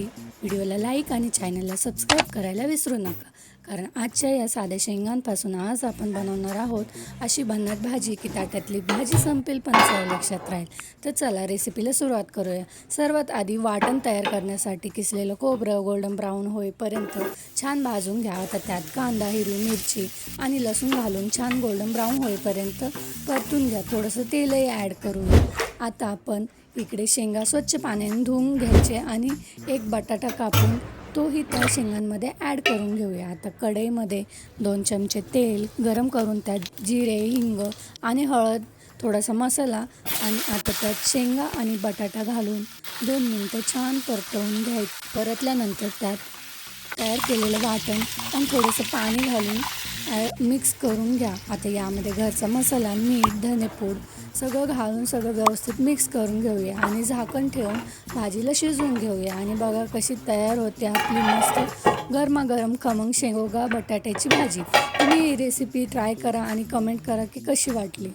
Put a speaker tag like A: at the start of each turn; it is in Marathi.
A: रेसिपी व्हिडिओला लाईक आणि चॅनलला सबस्क्राईब करायला विसरू नका, कारण आजच्या या साध्या शेंगांपासून आज आपण बनवणार आहोत अशी भन्नाट भाजी की ताटातली भाजी संपेल पण चव लक्षात राहील। तर चला रेसिपीला सुरुवात करूया। सर्वात आधी वाटण तयार करण्यासाठी किसलेलं खोबरं गोल्डन ब्राऊन होईपर्यंत छान भाजून घ्या। आता त्यात कांदा, हिरवी मिरची आणि लसूण घालून छान गोल्डन ब्राऊन होईपर्यंत परतून घ्या। थोडंसं तेलही ॲड करूया। आता आपण इकडे शेंगा स्वच्छ पाण्याने धुवून घ्यायचे आणि एक बटाटा कापून तोही त्या शेंगांमध्ये ॲड करून घेऊया। आता कढईमध्ये 2 चमचे तेल गरम करून त्यात जिरे, हिंग आणि हळद, थोडासा मसाला आणि आता त्यात शेंगा आणि बटाटा घालून 2 मिनिटं छान परतवून घ्यायचं। परतल्यानंतर त्यात तयार केलेलं वाटण आणि थोडंसं पाणी घालून मिक्स करून घ्या। आता यामध्ये घरचा मसाला, मीठ, धनेपूड सगळं घालून सगळं व्यवस्थित मिक्स करून घेऊया आणि झाकण ठेवून भाजीला शिजवून घेऊया। आणि बघा कशी तयार होते आपली मस्त गरमागरम खमंग शेंगा बटाट्याची भाजी। तुम्ही ही रेसिपी ट्राय करा आणि कमेंट करा की कशी वाटली।